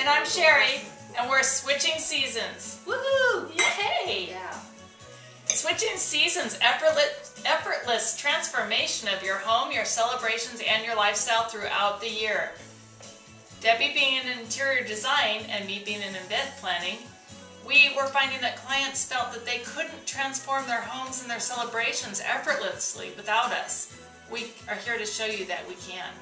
And I'm Sherry, and we're switching seasons. Woohoo! Yay! Yeah. Switching seasons, effortless transformation of your home, your celebrations, and your lifestyle throughout the year. Debbie being in interior design and me being in event planning, we were finding that clients felt that they couldn't transform their homes and their celebrations effortlessly without us. We are here to show you that we can.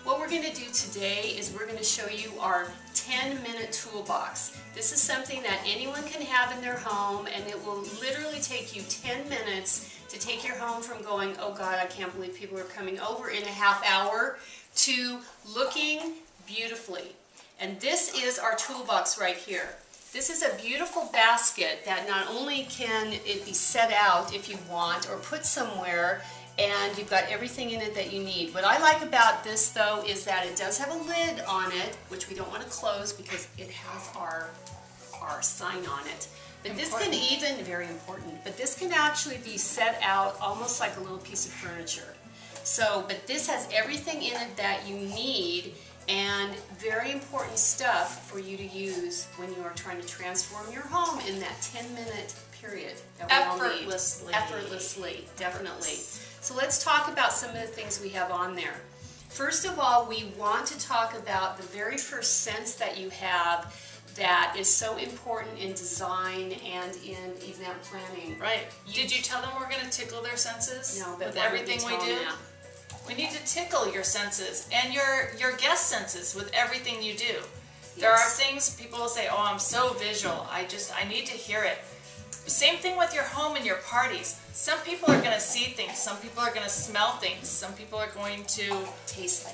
What we're going to do today is we're going to show you our 10-minute toolbox. This is something that anyone can have in their home, and it will literally take you 10 minutes to take your home from going, oh God, I can't believe people are coming over in a half hour, to looking beautifully. And this is our toolbox right here. This is a beautiful basket that not only can it be set out if you want or put somewhere, and you've got everything in it that you need. What I like about this though is that it does have a lid on it, which we don't want to close because it has our sign on it. But this can even, very important, but this can actually be set out almost like a little piece of furniture. So, but this has everything in it that you need, and very important stuff for you to use when you are trying to transform your home in that 10-minute period that we all need. Effortlessly, definitely. So let's talk about some of the things we have on there. First of all, we want to talk about the very first sense that you have that is so important in design and in event planning. Right. Did you tell them we're going to tickle their senses? No, but with everything we do? We need to tickle your senses and your guest senses with everything you do. Yes. There are things people will say, oh, I'm so visual. I need to hear it. Same thing with your home and your parties. Some people are going to see things. Some people are going to smell things. Some people are going to taste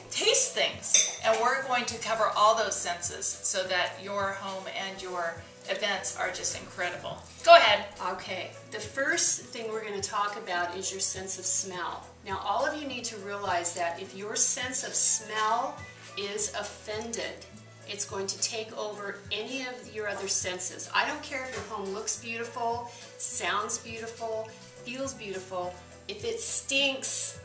things. And we're going to cover all those senses so that your home and your events are just incredible. Go ahead. Okay. The first thing we're going to talk about is your sense of smell. Now, all of you need to realize that if your sense of smell is offended, it's going to take over any of your other senses. I don't care if your home looks beautiful, sounds beautiful, feels beautiful. If it stinks,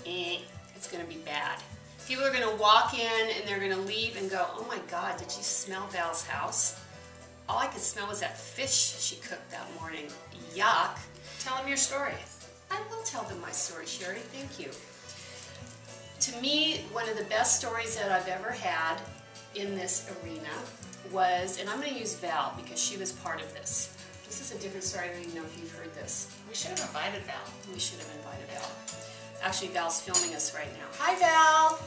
it's going to be bad. People are going to walk in and they're going to leave and go, oh my God, did you smell Val's house? All I could smell was that fish she cooked that morning. Yuck. Tell them your story. I will tell them my story, Sherry. Thank you. To me, one of the best stories that I've ever had in this arena was, and I'm going to use Val because she was part of this. This is a different story. I don't even know if you've heard this. We should have invited Val. We should have invited Val. Actually, Val's filming us right now. Hi, Val!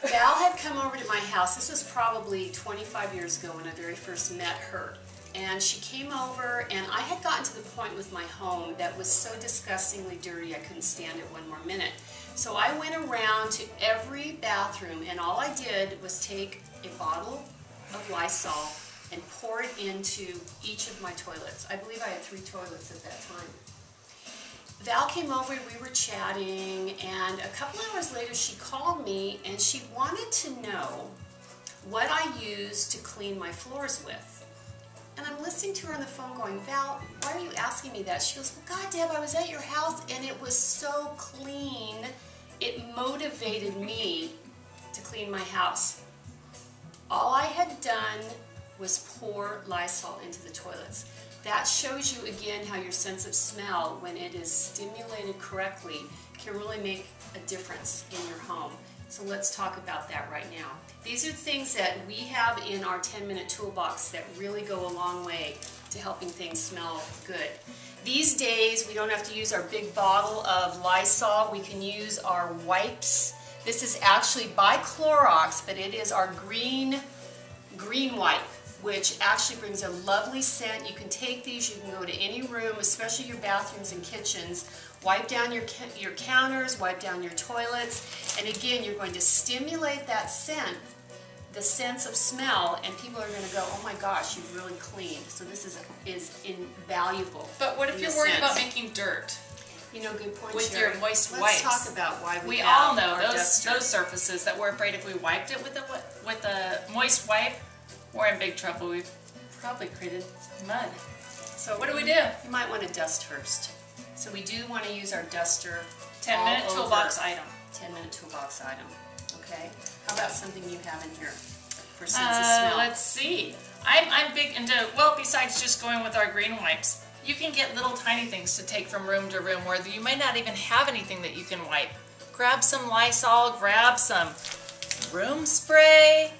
Val had come over to my house. This was probably 25 years ago when I very first met her. And she came over, and I had gotten to the point with my home that was so disgustingly dirty I couldn't stand it one more minute. So I went around to every bathroom, and all I did was take a bottle of Lysol and pour it into each of my toilets. I believe I had 3 toilets at that time. Val came over, we were chatting, and a couple hours later she called me and she wanted to know what I used to clean my floors with. And I'm listening to her on the phone going, Val, why are you asking me that? She goes, well, God, Deb, I was at your house and it was so clean. It motivated me to clean my house. All I had done was pour Lysol into the toilets. That shows you again how your sense of smell, when it is stimulated correctly, can really make a difference in your home. So let's talk about that right now. These are things that we have in our 10-minute toolbox that really go a long way to helping things smell good. These days, we don't have to use our big bottle of Lysol. We can use our wipes. This is actually by Clorox, but it is our green wipe, which actually brings a lovely scent. You can take these, you can go to any room, especially your bathrooms and kitchens, wipe down your counters, wipe down your toilets, and again, you're going to stimulate that scent, the sense of smell, and people are going to go, oh my gosh, you've really cleaned. So this is invaluable. But what if you're worried about making dirt? You know, good point, with Sherry. your moist wipes. Let's talk about why we all know those surfaces that we're afraid if we wiped it with a moist wipe, we're in big trouble. We've probably created mud. So what do? You might want to dust first. So we do want to use our duster. 10-minute toolbox item. 10-minute toolbox item. Okay. How about something you have in here for sense of smell? Let's see. I'm big into, well, besides just going with our green wipes, you can get little tiny things to take from room to room where you might not even have anything that you can wipe. Grab some Lysol, grab some room spray.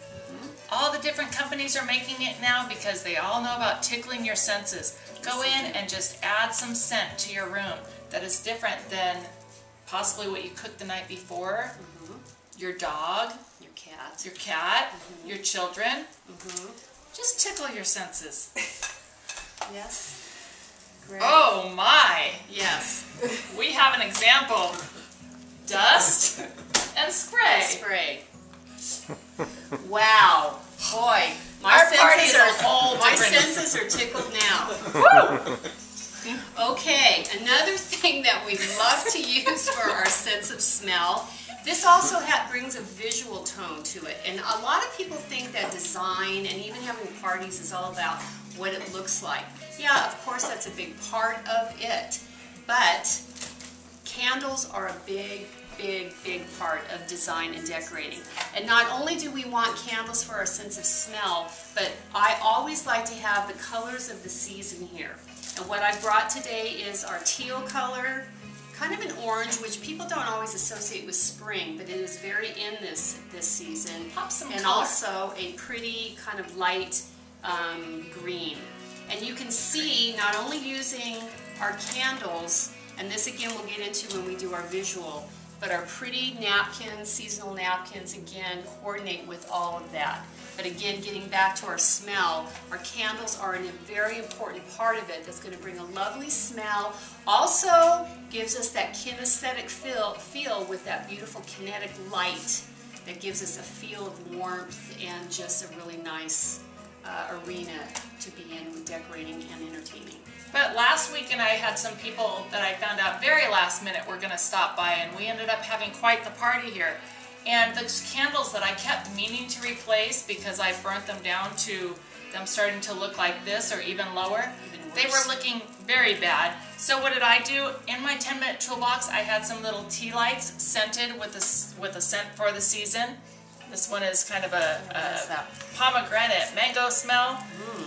All the different companies are making it now because they all know about tickling your senses. Go in and just add some scent to your room that is different than possibly what you cooked the night before. Your dog, your cat, your children. Just tickle your senses. Yes. Great. Oh my! Yes. We have an example. Dust and spray. Spray. Wow. Boy, Our party is a whole different... senses are tickled now. Okay, another thing that we love to use for our sense of smell, this also brings a visual tone to it. And a lot of people think that design and even having parties is all about what it looks like. Yeah, of course that's a big part of it, but candles are a big part of design and decorating. And not only do we want candles for our sense of smell, but I always like to have the colors of the season here. And what I brought today is our teal color, kind of an orange, which people don't always associate with spring, but it is very in this season. Pop some and color. Also a pretty kind of light green. And you can see, not only using our candles, and this again we'll get into when we do our visual, but our pretty napkins, seasonal napkins, again, coordinate with all of that. But again, getting back to our smell, our candles are a very important part of it that's going to bring a lovely smell. Also gives us that kinesthetic feel with that beautiful kinetic light that gives us a feel of warmth and just a really nice arena to be in with decorating and entertaining. But last weekend I had some people that I found out very last minute were going to stop by, and we ended up having quite the party here. And the candles that I kept meaning to replace because I burnt them down to them starting to look like this or even lower, they were looking very bad. So what did I do? In my 10-minute toolbox I had some little tea lights scented with a scent for the season. This one is kind of a pomegranate mango smell.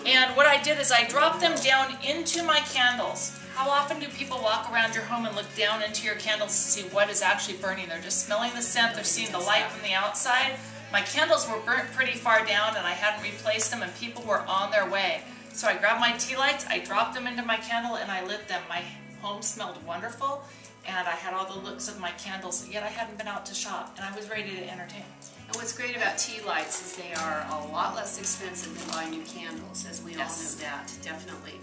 And what I did is I dropped them down into my candles. How often do people walk around your home and look down into your candles to see what is actually burning? They're just smelling the scent, they're seeing the light from the outside. My candles were burnt pretty far down and I hadn't replaced them and people were on their way. So I grabbed my tea lights, I dropped them into my candle and I lit them. My home smelled wonderful and I had all the looks of my candles, yet I hadn't been out to shop and I was ready to entertain. And what's great about tea lights is they are a lot less expensive than buying new candles, as we all know that, definitely.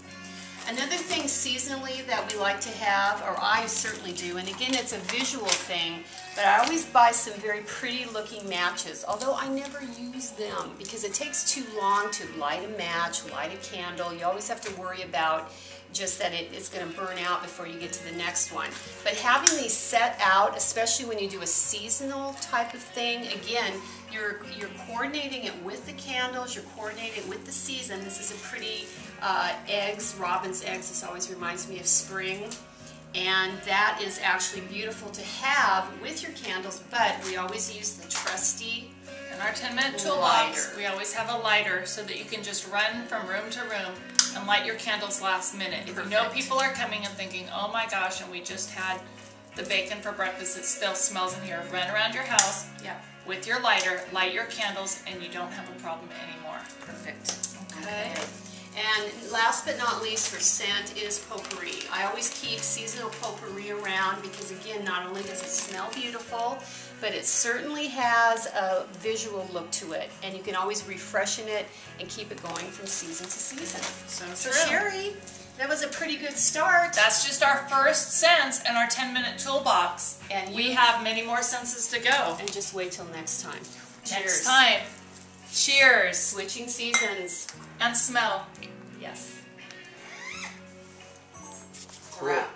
Another thing seasonally that we like to have, or I certainly do, and again it's a visual thing, but I always buy some very pretty looking matches, although I never use them because it takes too long to light a match, light a candle. You always have to worry about just that it's going to burn out before you get to the next one. But having these set out, especially when you do a seasonal type of thing, again, you're coordinating it with the candles, you're coordinating it with the season. This is a pretty eggs, robin's eggs. This always reminds me of spring. And that is actually beautiful to have with your candles, but we always use the trusty In our 10-minute toolbox, we always have a lighter so that you can just run from room to room and light your candles last minute. If you know people are coming and thinking, oh my gosh, and we just had the bacon for breakfast, it still smells in here. Run around your house with your lighter, light your candles, and you don't have a problem anymore. Perfect. Okay. And last but not least for scent is potpourri. I always keep seasonal potpourri around because again, not only does it smell beautiful, but it certainly has a visual look to it. And you can always refreshen it and keep it going from season to season. So Sherry, that was a pretty good start. That's just our first sense in our 10-minute toolbox. And we have many more senses to go. And just wait till next time. Next time. Cheers. Switching seasons. And smell. Yes. Cool.